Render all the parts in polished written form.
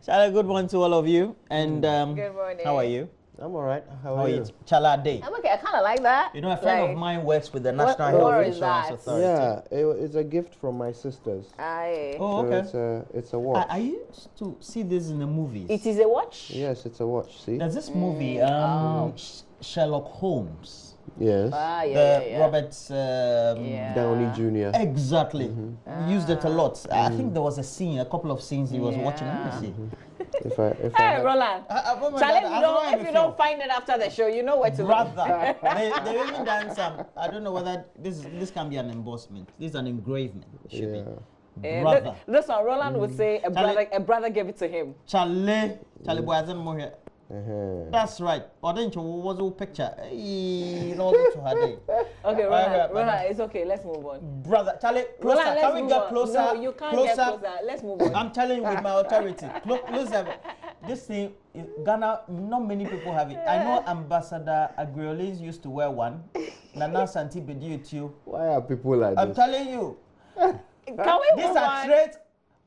Charlie, good morning to all of you. And good morning. How are you? I'm all right. How are you? Chala Day. I'm okay. I kind of like that. You know, a friend of mine works with the National Health Insurance Authority. Yeah, it's a gift from my sisters. Aye. Oh, okay. So it's a watch. I used to see this in the movies. It is a watch? Yes, it's a watch. See? There's this movie, Sherlock Holmes. Yes. Yeah. Robert Downey Jr. Exactly. Used it a lot. I think there was a couple of scenes he was watching. Let me see. Hey, Roland. Charlie, if you don't find it after the show, you know where to look. Brother, they even done some. I don't know whether this can be an embossment. This is an engraving. It should be. Brother. This one, Roland would say a brother gave it to him. Charlie boy hasn't more here. That's right. Or then you was a picture. Okay, Roland, it's okay. Let's move on. Brother, Charlie, closer. Roland, Can we get closer? No, you can't get closer. Let's move on. I'm telling you with my authority. Closer. This thing, Ghana, not many people have it. I know Ambassador Agriolis used to wear one. Nana Santi Bediutu. Why are people like this? I'm telling you. Can we move on? These are traits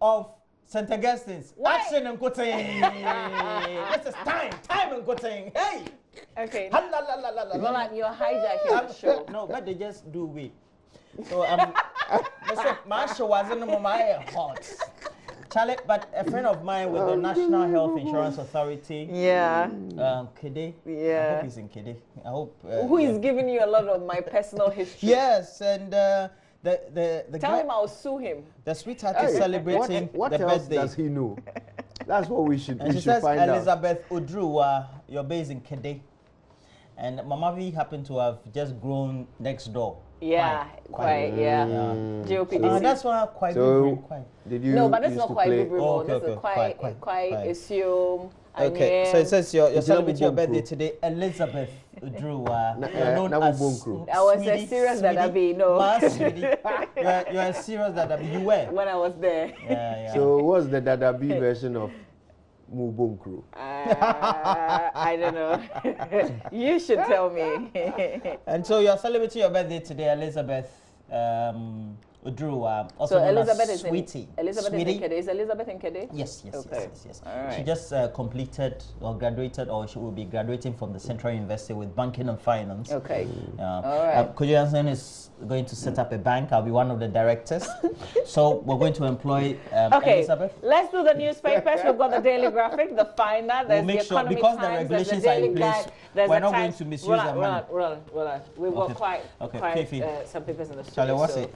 of St. Augustine's. Action and quoting. This is time and quoting. Hey. Okay. Roland, you're hijacking the show. No, but they just do it. So my show wasn't my hot. Charlie, but a friend of mine with the National Health Insurance Authority. Yeah. Kede. Yeah. I hope he's in Kede. I hope. Who is giving you a lot of my personal history? Yes, and the tell him I'll sue him. The sweetheart is celebrating what the else birthday. does he know? That's what we should. And she says, Elizabeth Odruwa, you're based in Kede, and Mama V happened to have just grown next door. Yeah, quite. GOP. That's why quite. So did you? No, but that's not quite good. Okay, this is quite assume. Okay, so it says you're celebrating your birthday today, Elizabeth Odruwa. I was a serious Dadabi, You're a serious Dadabi. You were when I was there. Yeah. So what's the Dadabi version of Mubonkru? I don't know. You should tell me. And so you're celebrating your birthday today, Elizabeth Odruwa. So Elizabeth is Sweetie. Elizabeth is in Kede. Is Elizabeth in Kede? Yes. Okay. Yes. Right. She just completed or graduated, or she will be graduating from the Central University with banking and finance. Okay. All right. Kojo Jansen is going to set up a bank. I'll be one of the directors. So we're going to employ Elizabeth. Let's do the newspapers. We've got the Daily Graphic, the Finder. There's we'll make sure, because the regulations are in place, we're not going to misuse the money. Roland. We've got quite some papers in the studio. Charlie, what's it?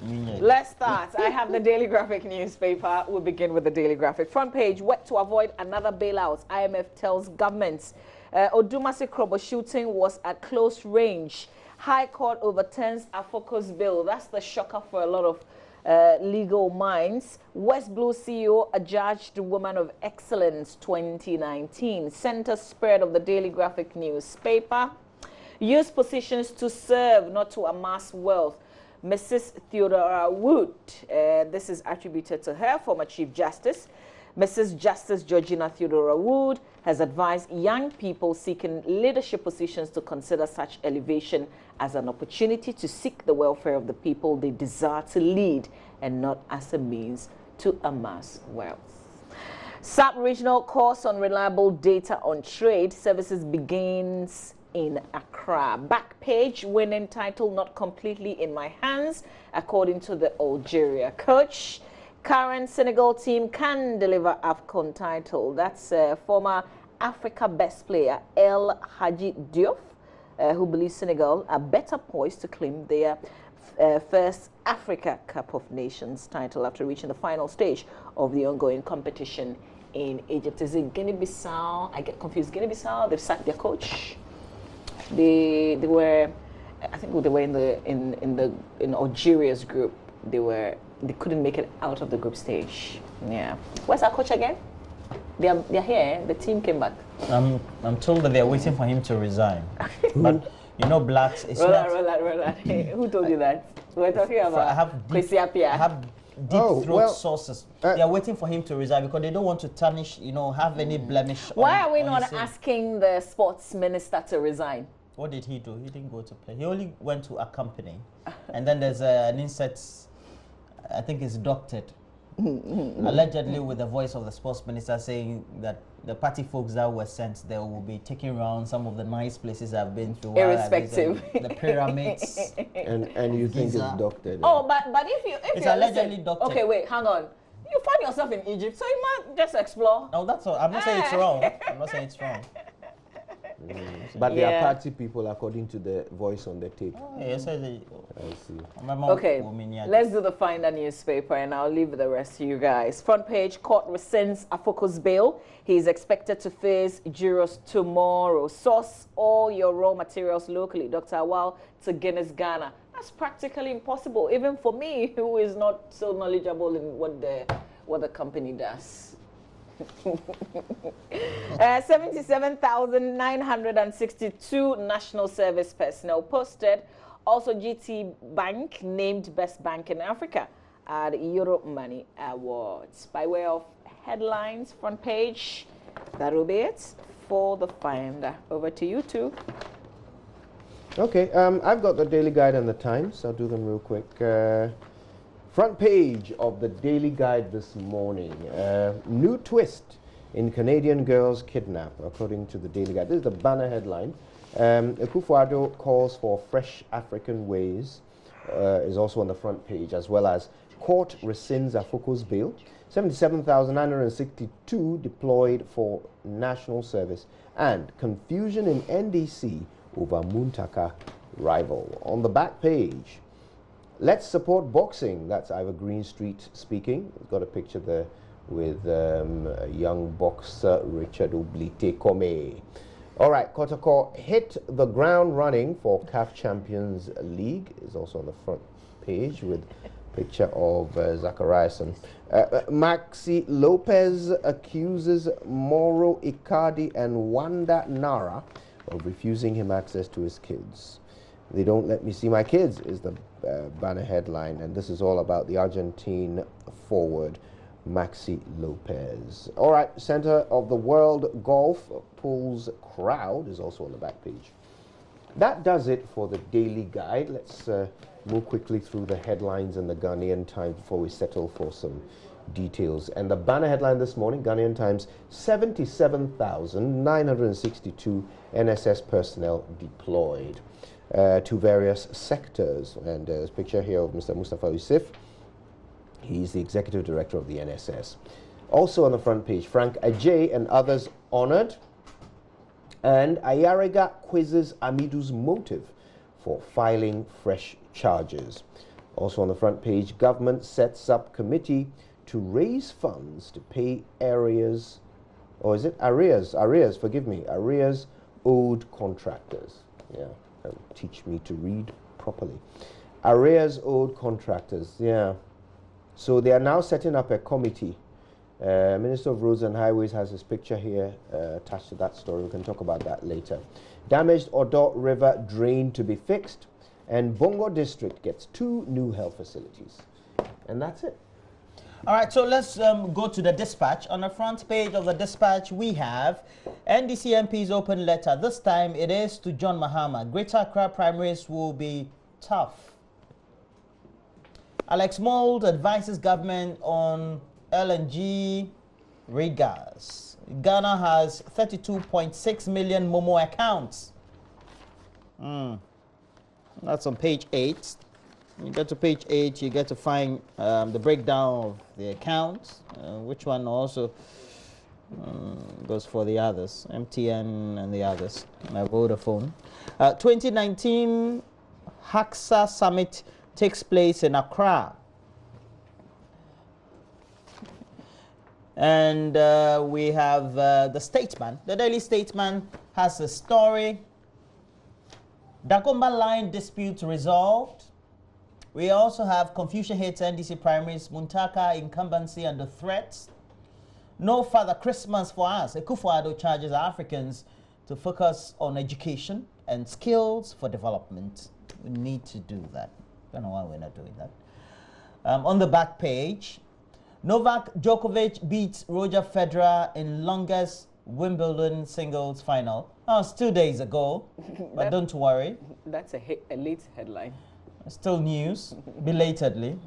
Let's start. I have the Daily Graphic newspaper. We'll begin with the Daily Graphic. Front page, wet to avoid another bailout. IMF tells governments. Odumasi Krobo shooting was at close range. High Court overturns a focus bill. That's the shocker for a lot of legal minds. West Blue CEO adjudged Woman of Excellence 2019. Center spread of the Daily Graphic newspaper. Use positions to serve, not to amass wealth. Mrs. Theodora Wood, this is attributed to her, former Chief Justice. Mrs. Justice Georgina Theodora Wood has advised young people seeking leadership positions to consider such elevation as an opportunity to seek the welfare of the people they desire to lead and not as a means to amass wealth. Sub-regional course on reliable data on trade services begins in Accra. Back page, winning title not completely in my hands, according to the Algeria coach. Current Senegal team can deliver AFCON title. That's former Africa best player El Hadji Diouf, who believes Senegal are better poised to claim their first Africa Cup of Nations title after reaching the final stage of the ongoing competition in Egypt. Is it Guinea-Bissau? I get confused. Guinea-Bissau, they've sacked their coach. They were, I think they were in Algeria's group. They couldn't make it out of the group stage. Yeah. Where's our coach again? They're here. The team came back. I'm told that they're waiting for him to resign. But you know, blacks. It's Roland. Who told you that? We're talking about. I have deep throat sources. They are waiting for him to resign because they don't want to tarnish, have any blemish. Why are we not asking the sports minister to resign? What did he do? He didn't go to play. He only went to accompany. And then there's an insert, I think it's doctored. Allegedly, with the voice of the sports minister saying that the party folks that were sent there will be taking around some of the nice places I've been through. Irrespective. The pyramids. And you think it's doctored? Oh, but if it's allegedly doctored. Okay, wait, hang on. You find yourself in Egypt, so you might just explore. No, that's all. I'm not saying it's wrong. I'm not saying it's wrong. But they are party people according to the voice on the tape. Oh, yes, I see. Okay, let's do the Finder newspaper and I'll leave the rest to you guys. Front page, court rescinds Afoko's bail. He is expected to face jurors tomorrow. Source all your raw materials locally. Dr. Awal to Guinness, Ghana. That's practically impossible, even for me, who is not so knowledgeable in what the company does. 77,962 national service personnel posted. Also, GT Bank named Best Bank in Africa at the Europe Money Awards. By way of headlines, front page, that will be it for the Finder. Over to you two. Okay, I've got the Daily Guide and the Times. I'll do them real quick. Front page of the Daily Guide this morning. New twist in Canadian girls kidnap, according to the Daily Guide. This is the banner headline. Akufo-Addo calls for fresh African ways, is also on the front page, as well as court rescinds Afoko's bail. 77,962 deployed for national service, and confusion in NDC over Muntaka rival. On the back page, let's support boxing. That's Ivor Greenstreet speaking. He's got a picture there with a young boxer, Richard Oblite Kome. All right, Kotoko hit the ground running for CAF Champions League. Is also on the front page with a picture of Zachariason. Maxi Lopez accuses Moro Icardi and Wanda Nara of refusing him access to his kids. They don't let me see my kids is the banner headline, and this is all about the Argentine forward Maxi Lopez. All right, center of the world golf pools crowd is also on the back page. That does it for the Daily Guide. Let's move quickly through the headlines in the Ghanaian Times before we settle for some details. And the banner headline this morning, Ghanaian Times, 77,962 NSS personnel deployed to various sectors. And there's a picture here of Mr. Mustafa Yusuf. He's the executive director of the NSS. Also on the front page, Frank Ajay and others honored. And Ayariga quizzes Amidu's motive for filing fresh charges. Also on the front page, government sets up committee to raise funds to pay arrears, or is it arrears? Arrears, forgive me. Arrears owed contractors. Yeah, teach me to read properly. Arrears owed contractors, yeah. So they are now setting up a committee. Minister of Roads and Highways has his picture here attached to that story. We can talk about that later. Damaged Odo River drain to be fixed, and Bongo District gets 2 new health facilities. And that's it. All right, so let's go to the dispatch. On the front page of the dispatch, we have NDC MP's open letter. This time it is to John Mahama. Greater Accra primaries will be tough. Alex Mould advises government on LNG regas. Ghana has 32.6 million Momo accounts. That's on page 8. You get to page 8, you get to find the breakdown of the accounts, which one also goes for the others, MTN and the others, Vodafone. 2019 HAXA Summit takes place in Accra. And we have the Statesman. The Daily Statesman has a story. Dagomba line dispute resolved. We also have confusion hits NDC primaries, Muntaka incumbency under threats. No further Christmas for us. Akufo-Addo charges Africans to focus on education and skills for development. We need to do that. I don't know why we're not doing that. On the back page, Novak Djokovic beats Roger Federer in longest Wimbledon singles final. Oh, it's 2 days ago, but don't worry. That's a late headline. Still news, belatedly.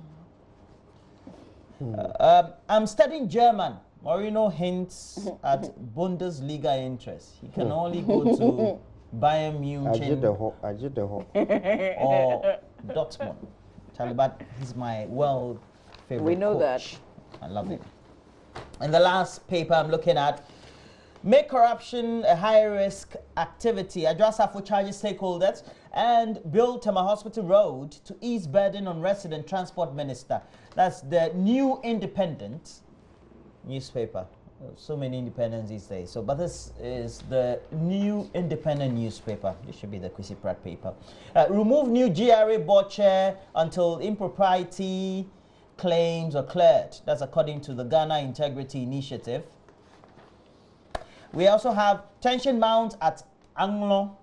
I'm studying German. Mourinho hints at Bundesliga interest. He can only go to Bayern Munich or Dortmund. Taliban, he's my world favorite We know coach. I love him. And the last paper I'm looking at, make corruption a high-risk activity. Address AFO charges stakeholders and build Tema Hospital Road to ease burden on resident transport minister. That's the New Independent newspaper. So many independents these days. So, but this is the New Independent newspaper. This should be the Kwesi Pratt paper. Remove new GRA board chair until impropriety claims are cleared. That's according to the Ghana Integrity Initiative. We also have tension mounts at Anglo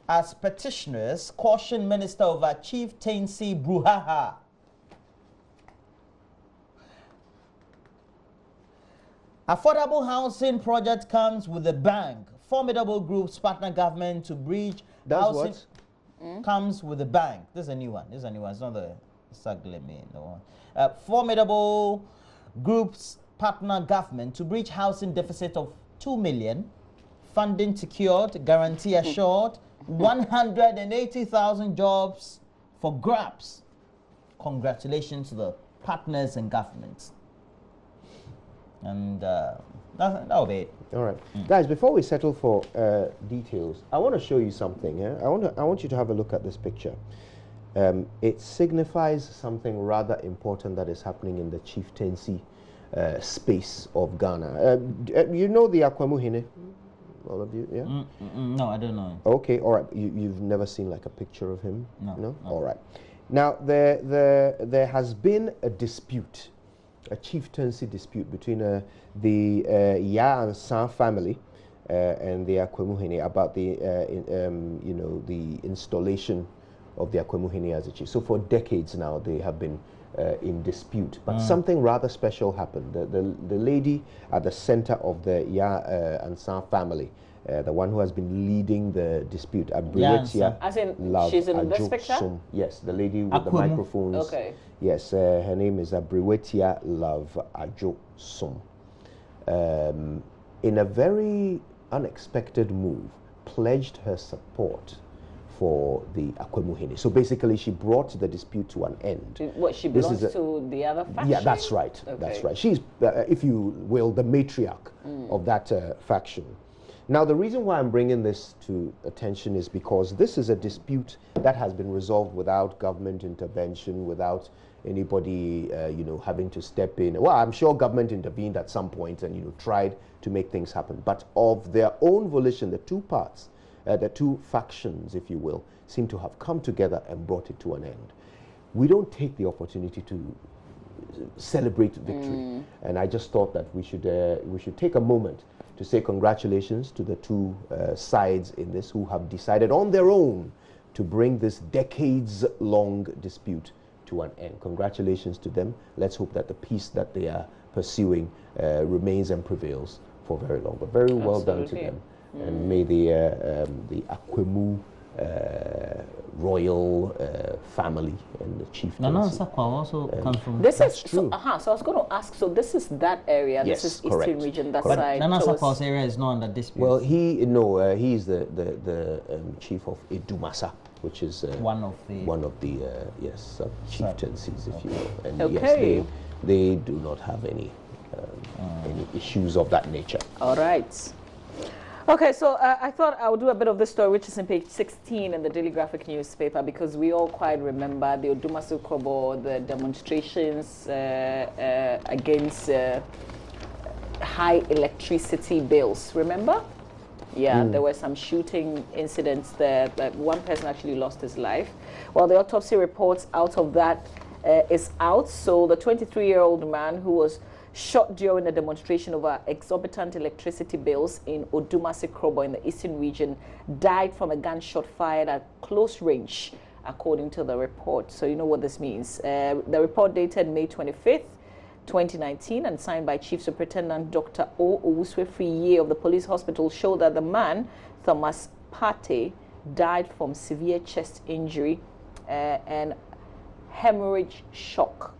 as petitioners caution minister over chieftaincy brouhaha. Affordable housing project comes with a bang. Formidable groups partner government to bridge housing. Comes with a bang. This is a new one. This is a new one. It's not the Sagleme. No one. Formidable groups partner government to bridge housing deficit of 2 million. Funding secured. Guarantee assured. 180,000 jobs for grabs. Congratulations to the partners and governments. And that'll be it. All right. Guys, before we settle for details, I want to show you something. I want you to have a look at this picture. It signifies something rather important that is happening in the chieftaincy space of Ghana. You know the Akwamuhene? All of you, yeah? No, I don't know. Okay, all right. You've never seen like a picture of him? No. All right. Now, there has been a dispute, a chieftaincy dispute between the Ya and San family and the Akwamuhene about the the installation of the Akwamuhene as a chief. So for decades now they have been in dispute, but something rather special happened. The lady at the center of the Ya and San family, the one who has been leading the dispute, Abriwetia as in Love she's in this Ajo picture? Sum. Yes, the lady with the microphones. Okay. Yes, her name is Abriwetia Love Ajo Sum. In a very unexpected move, pledged her support for the Akwamuhene. So basically, she brought the dispute to an end. What, she belongs to the other faction? Yeah, that's right. Okay. That's right. She's, if you will, the matriarch of that faction. Now, the reason why I'm bringing this to attention is because this is a dispute that has been resolved without government intervention, without anybody, having to step in. Well, I'm sure government intervened at some point and, tried to make things happen. But of their own volition, the two parts, the two factions, if you will, seem to have come together and brought it to an end. We don't take the opportunity to celebrate victory. And I just thought that we should take a moment to say congratulations to the two sides in this who have decided on their own to bring this decades-long dispute to an end. Congratulations to them. Let's hope that the peace that they are pursuing remains and prevails for very long. But very well done to them. And may the Akwemu royal family and the chieftaincy. Nana Sakwa also comes from. This That's is true. So I was going to ask. So this is that area. Yes, this is correct. Eastern region. That Correct. side. Nana Sakwa's area is not under dispute. Well, he's the chief of Edumasa, which is one of the chieftaincies, if you will. And okay. yes, they do not have any issues of that nature. All right. Okay, so I thought I would do a bit of this story, which is in page 16 in the Daily Graphic newspaper, because we all quite remember the Odumasu Krobo, the demonstrations against high electricity bills. Remember? Yeah, there were some shooting incidents there. Like one person actually lost his life. Well, the autopsy reports out of that is out. So the 23-year-old man who was shot during a demonstration over exorbitant electricity bills in Odumasi Krobo in the eastern region died from a gunshot fired at close range, according to the report. So you know what this means. The report dated May 25th, 2019 and signed by Chief Superintendent Dr. O. Owuswe-Friye of the police hospital showed that the man, Thomas Pate, died from severe chest injury and hemorrhage shock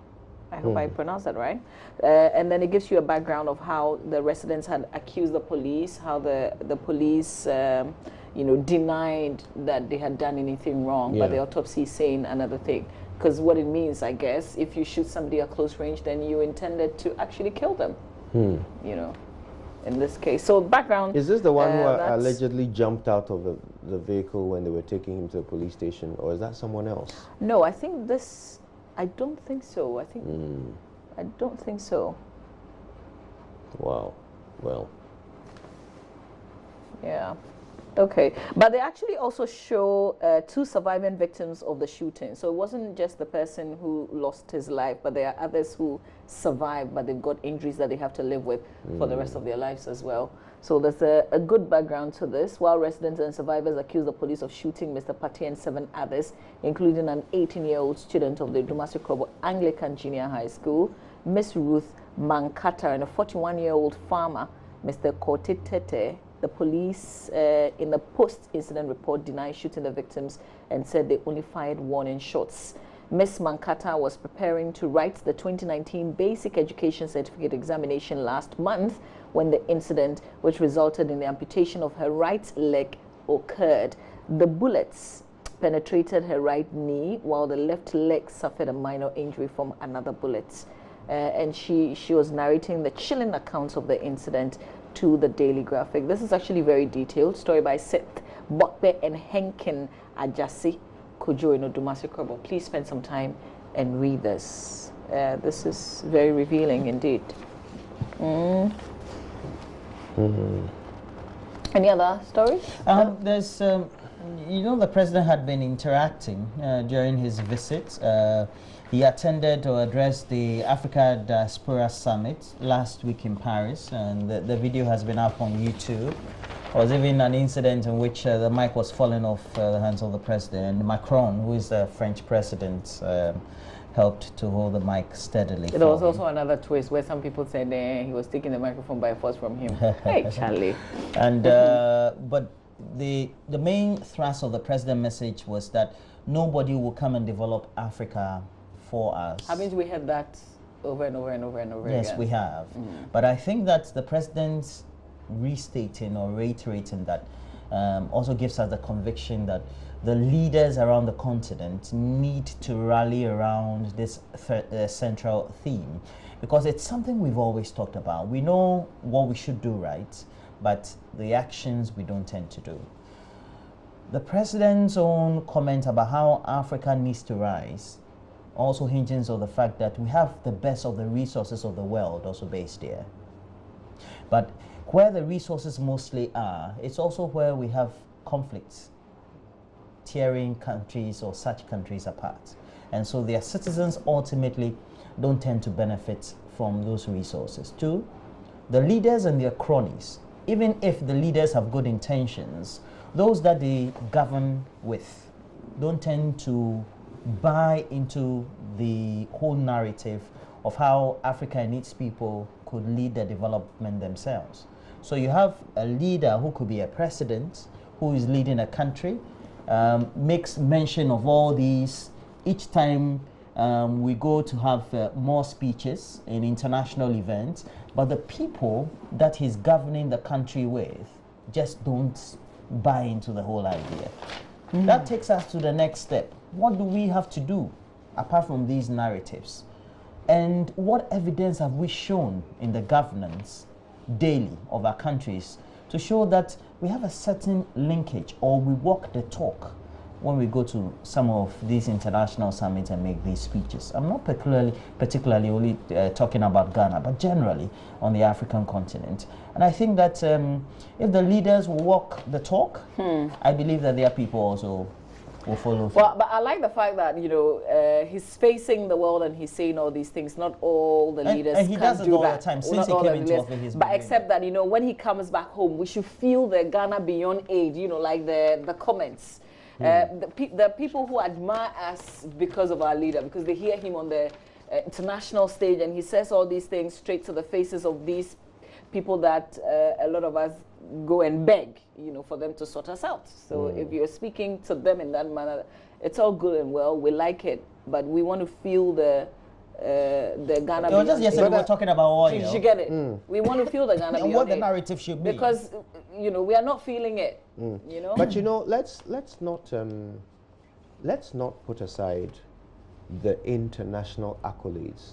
I hope I pronounced that right. And then it gives you a background of how the residents had accused the police, how the police, denied that they had done anything wrong, but the autopsy is saying another thing. Because what it means, I guess, if you shoot somebody at close range, then you intended to actually kill them. In this case. So background. Is this the one who allegedly jumped out of the vehicle when they were taking him to the police station, or is that someone else? No, I think this. I don't think so. I think. I don't think so. Wow. Well. Yeah. Okay, but they actually also show 2 surviving victims of the shooting. So it wasn't just the person who lost his life, but there are others who survived, but they've got injuries that they have to live with for the rest of their lives as well. So there's a good background to this. While residents and survivors accuse the police of shooting Mr. Pate and 7 others, including an 18-year-old student of the Dumasi Krobo Anglican Junior High School, Miss Ruth Mankata, and a 41-year-old farmer, Mr. Kote Tete, the police, in the post-incident report, denied shooting the victims and said they only fired warning shots. Ms. Mankata was preparing to write the 2019 Basic Education Certificate examination last month when the incident, which resulted in the amputation of her right leg, occurred. The bullets penetrated her right knee, while the left leg suffered a minor injury from another bullet. And she was narrating the chilling accounts of the incident to the Daily Graphic. This is actually very detailed. Story by Seth Bokbe and Henkin Ajasi Kojo in Dumasi Krobo. Please spend some time and read this. This is very revealing indeed. Any other stories? There's, the president had been interacting during his visit. He attended or addressed the Africa Diaspora Summit last week in Paris, and the video has been up on YouTube. There was even an incident in which the mic was falling off the hands of the president, and Macron, who is the French president, helped to hold the mic steadily. There was also another twist where some people said he was taking the microphone by force from him. Hey, Charlie. And but the main thrust of the president's message was that nobody will come and develop Africa for us. Haven't we heard that over and over and over and over again? Yes, we have. But I think that the president's restating or reiterating that also gives us the conviction that the leaders around the continent need to rally around this central theme, because it's something we've always talked about. We know what we should do, right? But the actions we don't tend to do. The president's own comment about how Africa needs to rise also hinges on the fact that we have the best of the resources of the world also based here. But where the resources mostly are, it's also where we have conflicts, tearing countries or such countries apart. And so their citizens ultimately don't tend to benefit from those resources. 2, the leaders and their cronies, even if the leaders have good intentions, those that they govern with don't tend to buy into the whole narrative of how Africa and its people could lead the development themselves. So you have a leader who could be a president who is leading a country, makes mention of all these each time we go to have more speeches in international events, but the people that he's governing the country with just don't buy into the whole idea. That takes us to the next step. What do we have to do apart from these narratives? And what evidence have we shown in the governance daily of our countries to show that we have a certain linkage, or we walk the talk when we go to some of these international summits and make these speeches? I'm not particularly only talking about Ghana, but generally on the African continent. And I think that if the leaders will walk the talk, I believe that their people also will follow through. Well, but I like the fact that, he's facing the world and he's saying all these things. Not all the leaders and he can does it do all that. the time. Since he came into office, he's but except that, when he comes back home, we should feel the Ghana beyond aid, like the comments. The people who admire us because of our leader, because they hear him on the international stage and he says all these things straight to the faces of these people that a lot of us go and beg, for them to sort us out. So if you're speaking to them in that manner, it's all good and well. We like it, but we want to feel the the Ghana It was just Beyond yesterday Aid. we were talking about oil. Did you get it? We want to feel the Ghana And Beyond what the Aid. narrative should be. Because, you know, we are not feeling it, you know? But you know, let's not put aside the international accolades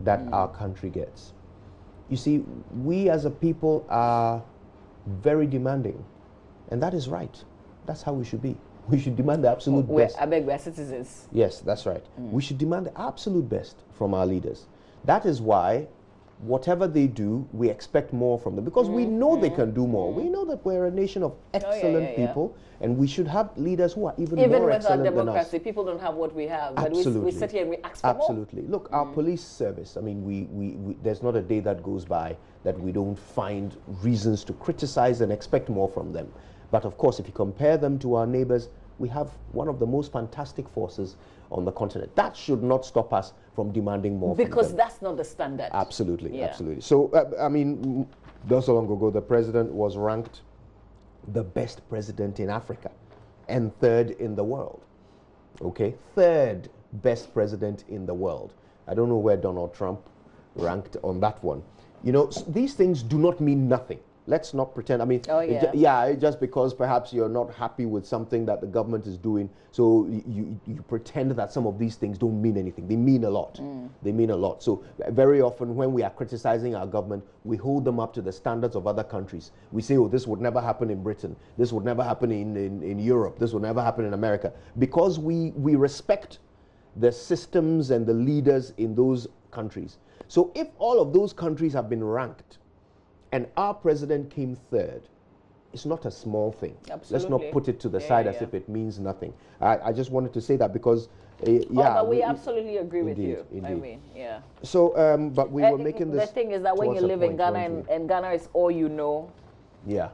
that our country gets. You see, we as a people are very demanding, and that is right. That's how we should be. We should demand the absolute best. I beg, we are citizens. Yes, that's right. We should demand the absolute best from our leaders. That is why whatever they do, we expect more from them, because we know they can do more. We know that we're a nation of excellent people, and we should have leaders who are even more excellent than us. Even with our democracy, people don't have what we have, but we sit here and we ask for Absolutely. more. Look, our police service, I mean, we there's not a day that goes by that we don't find reasons to criticize and expect more from them. But of course, if you compare them to our neighbors, we have one of the most fantastic forces on the continent. That should not stop us from demanding more because from them. that's not the standard. Absolutely, absolutely. So, I mean, not so long ago, the president was ranked the best president in Africa and third in the world. Okay, third best president in the world. I don't know where Donald Trump ranked on that one. You know, these things do not mean nothing. Let's not pretend. I mean, just because perhaps you're not happy with something that the government is doing, so you pretend that some of these things don't mean anything. They mean a lot. They mean a lot. So very often when we are criticizing our government, we hold them up to the standards of other countries. We say, oh, this would never happen in Britain. This would never happen in Europe. This would never happen in America. Because we respect the systems and the leaders in those countries. So if all of those countries have been ranked, and our president came third, it's not a small thing. Absolutely. Let's not put it to the side as if it means nothing. I just wanted to say that because, but we absolutely agree with you. Indeed. I mean, So, but we were making this. The thing is that when you live in Ghana and Ghana is all you know,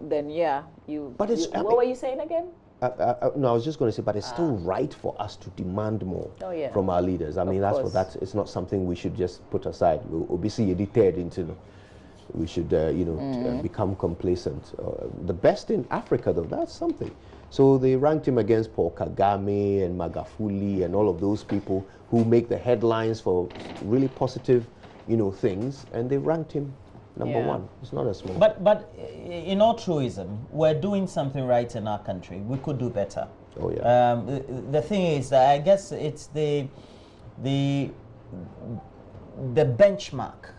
then you. But it's. What were you saying again? No, I was just going to say, but it's still right for us to demand more from our leaders. I mean, it's not something we should just put aside. Obviously, you're deterred into. We should, become complacent. The best in Africa, though, that's something. So they ranked him against Paul Kagame and Magafuli and all of those people who make the headlines for really positive, things, and they ranked him number one. It's not a small. But in all truism, we're doing something right in our country. We could do better. Oh yeah. The thing is that I guess it's the benchmark.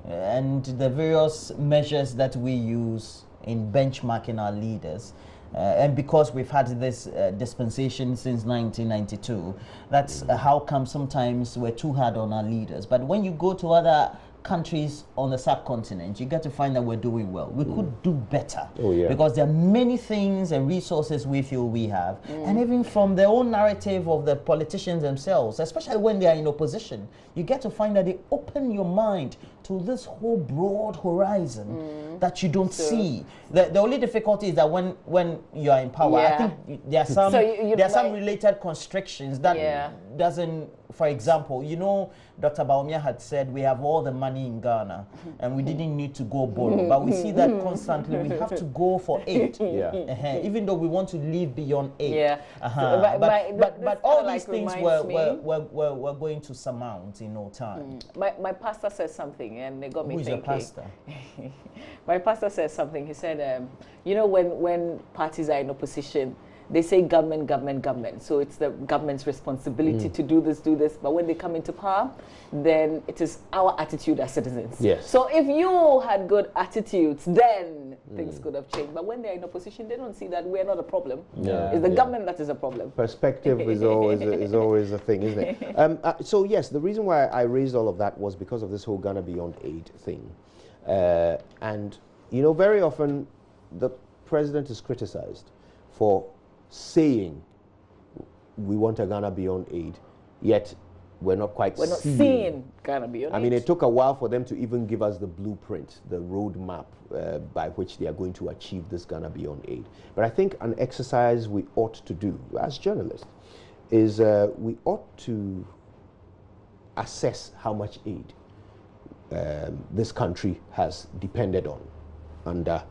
And the various measures that we use in benchmarking our leaders. And because we've had this dispensation since 1992, that's how come sometimes we're too hard on our leaders. But when you go to other countries on the subcontinent, you get to find that we're doing well. We could do better. Oh, yeah. Because there are many things and resources we feel we have. And even from their own narrative of the politicians themselves, especially when they are in opposition, you get to find that they open your mind to this whole broad horizon that you don't see. The only difficulty is that when you are in power, I think there are some some related constrictions that doesn't. For example, Dr. Baumia had said we have all the money in Ghana and we didn't need to go borrow, but we see that constantly. We have to go for aid, even though we want to live beyond aid. But all these things we're going to surmount in no time. My pastor said something and it got me thinking. Who's your pastor? My pastor said something. He said, when parties are in opposition, they say government, government, government. So it's the government's responsibility to do this. But when they come into power, then it is our attitude as citizens. Yes. So if you had good attitudes, then things could have changed. But when they're in opposition, they don't see that we're not a problem. It's the government that is a problem. Perspective is always a thing, isn't it? So yes, the reason why I raised all of that was because of this whole Ghana Beyond Aid thing. And, very often the president is criticized for saying we want a Ghana Beyond Aid, yet we're not seeing Ghana Beyond Aid. I mean, it took a while for them to even give us the blueprint, the roadmap by which they are going to achieve this Ghana Beyond Aid. But I think an exercise we ought to do as journalists is we ought to assess how much aid this country has depended on under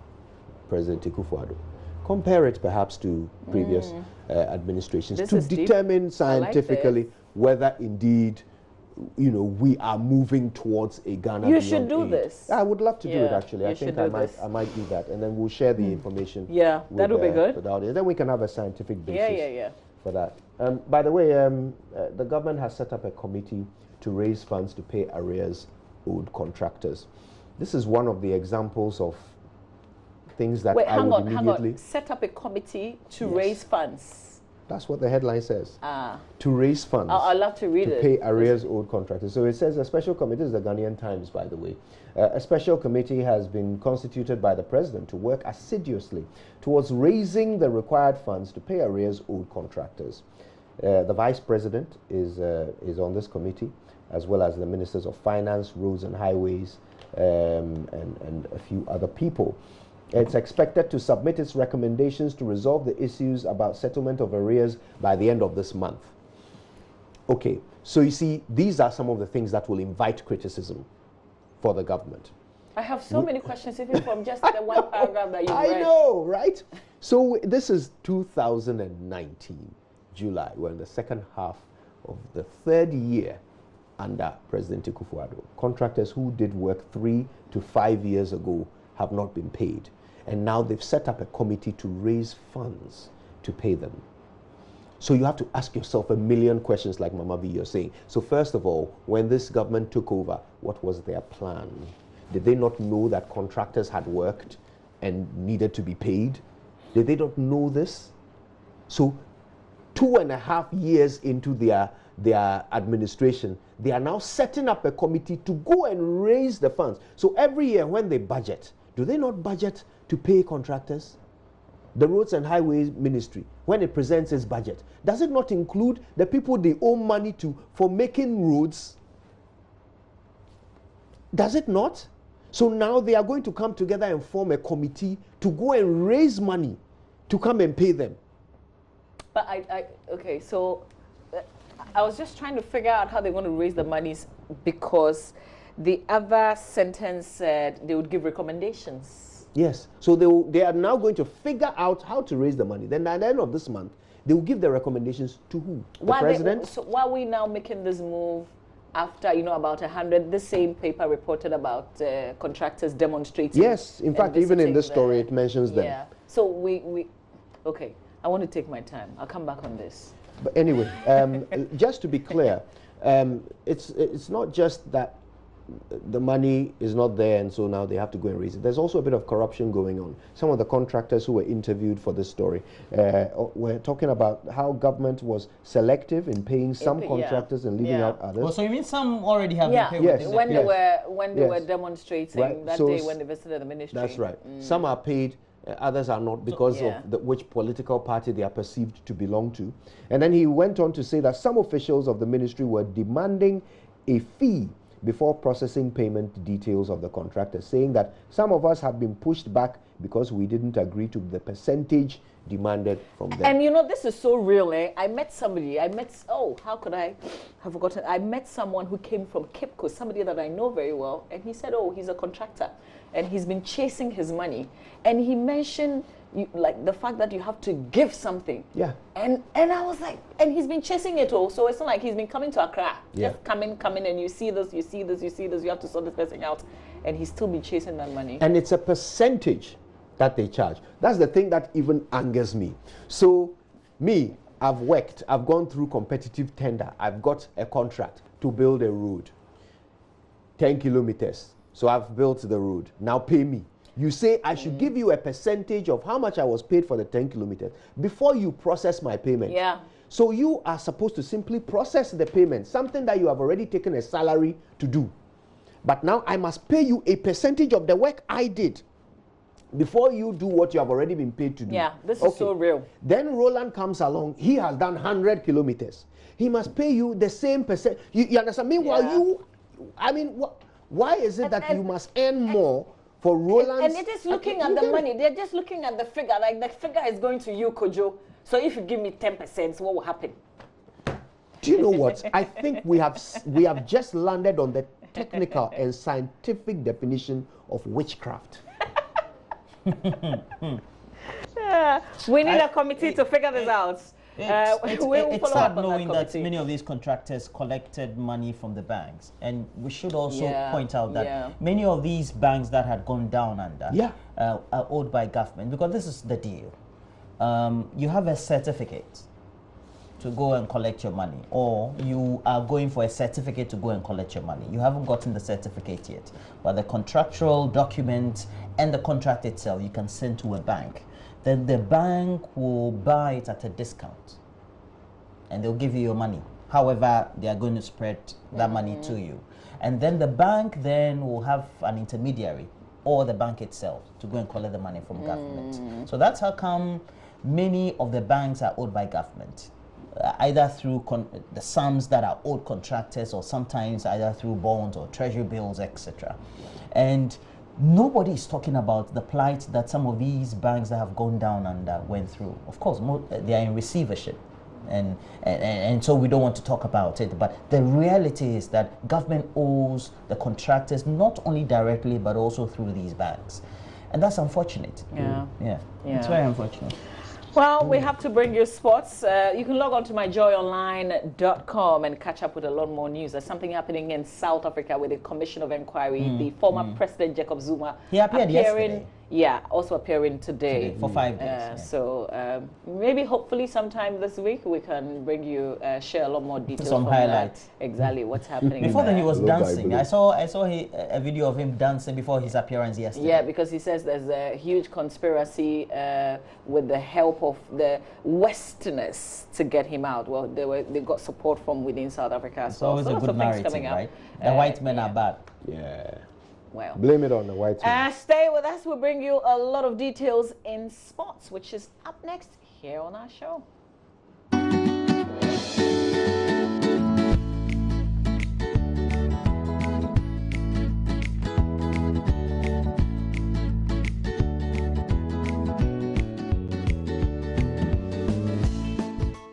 President Akufo-Addo. Compare it perhaps to previous administrations to determine scientifically whether indeed you know, we are moving towards a Ghana You beyond should do aid. this. I would love to do it, Yeah, actually. you I think should do this. I might do that, and then we'll share the information. Yeah, with, that'll be good. with the audience. Then we can have a scientific basis Yeah. for that. By the way, the government has set up a committee to raise funds to pay arrears owed contractors. This is one of the examples of things that Wait, I hang would on. immediately... Set up a committee to Yes. raise funds. That's what the headline says. Ah. To raise funds. I'd love to read to it. pay arrears owed contractors. So it says a special committee, this is the Ghanaian Times, by the way. A special committee has been constituted by the president to work assiduously towards raising the required funds to pay arrears owed contractors. The vice president is on this committee, as well as the ministers of finance, roads and highways, and a few other people. It's expected to submit its recommendations to resolve the issues about settlement of arrears by the end of this month. Okay, so you see, these are some of the things that will invite criticism for the government. I have so many questions, even from just the one paragraph that you read. I know, right? So this is 2019, July. We're in the second half of the third year under President Akufo-Addo. Contractors who did work 3 to 5 years ago have not been paid. And now they've set up a committee to raise funds to pay them. So you have to ask yourself a million questions, like Mama V, you're saying. So first of all, when this government took over, what was their plan? Did they not know that contractors had worked and needed to be paid? Did they not know this? So 2.5 years into their administration, they are now setting up a committee to go and raise the funds. So every year when they budget, do they not budget to pay contractors? The Roads and Highways Ministry, when it presents its budget, does it not include the people they owe money to for making roads? Does it not? So now they are going to come together and form a committee to go and raise money to come and pay them. But okay, so I was just trying to figure out how they're going to raise the monies, because the other sentence said they would give recommendations. Yes, so they are now going to figure out how to raise the money. Then at the end of this month, they will give the recommendations to who? The president? So why are we now making this move after, about 100? The same paper reported about contractors demonstrating. Yes, in fact, even in this story, it mentions them. Yeah, so we okay, I want to take my time. I'll come back on this. But anyway, just to be clear, it's not just that the money is not there and so now they have to go and raise it. There's also a bit of corruption going on. Some of the contractors who were interviewed for this story were talking about how government was selective in paying some contractors and leaving out others. Well, so you mean some already have been paid? Yes. When they were demonstrating that so day when they visited the ministry. That's right. Some are paid, others are not, because of which political party they are perceived to belong to. And then he went on to say that some officials of the ministry were demanding a fee before processing payment details of the contractor, saying that some of us have been pushed back because we didn't agree to the percentage demanded from them. And this is so real, eh? I met somebody, how could I have forgotten? I met someone who came from Cape Coast, somebody that I know very well, and he said, he's a contractor, and he's been chasing his money. And he mentioned the fact that you have to give something. Yeah. And I was like, and he's been chasing it all. So it's not like he's been coming to Accra. Yeah. Just coming, and you see this, you have to sort this person out. And he's still been chasing that money. And it's a percentage that they charge. That's the thing that even angers me. So me, I've worked, I've gone through competitive tender. I've got a contract to build a road, 10 kilometers. So I've built the road. Now pay me. You say I should give you a percentage of how much I was paid for the 10 kilometers before you process my payment. Yeah. So you are supposed to simply process the payment, something that you have already taken a salary to do. But now I must pay you a percentage of the work I did before you do what you have already been paid to do. Yeah, this is so real. Then Roland comes along, he has done 100 kilometers. He must pay you the same percent. You understand? Meanwhile, why is it that you must earn more for Roland? And it is looking at the money. They're just looking at the figure. Like the figure is going to you, Kojo. So if you give me 10%, what will happen? Do you know what? I think we have just landed on the technical and scientific definition of witchcraft. We need a committee to figure this out. It's follow sad up on knowing that committee. many of these contractors collected money from the banks, and we should also Yeah, point out that yeah. many of these banks that had gone down under Yeah. are owed by government, because this is the deal. You have a certificate to go and collect your money, or you are going for a certificate to go and collect your money. You haven't gotten the certificate yet, but the contractual document and the contract itself you can send to a bank. Then the bank will buy it at a discount and they'll give you your money. However, they are going to spread that money to you. And then the bank then will have an intermediary, or the bank itself, to go and collect the money from government. So that's how come many of the banks are owed by government. Either through the sums that are owed contractors, or sometimes either through bonds or treasury bills, etc. And nobody is talking about the plight that some of these banks that have gone down under went through. Of course, they are in receivership, and so we don't want to talk about it. But the reality is that government owes the contractors not only directly but also through these banks, and that's unfortunate. Yeah, it's very unfortunate. Well, we have to bring you sports. You can log on to myjoyonline.com and catch up with a lot more news. There's something happening in South Africa with the Commission of Inquiry. The former President Jacob Zuma He appeared yesterday. Yeah, also appearing today. For 5 days. So maybe hopefully sometime this week we can bring you, share a lot more details. Some from highlights. That. Exactly what's happening. Before then, he was Little dancing. Bible. I saw a video of him dancing before his appearance yesterday. Yeah, because he says there's a huge conspiracy with the help of the Westerners to get him out. Well, they got support from within South Africa. It's always a lots good of things narrative, coming up. right? The white men are bad. Yeah. Well, Blame it on the white man. stay with us. We'll bring you a lot of details in sports, which is up next here on our show.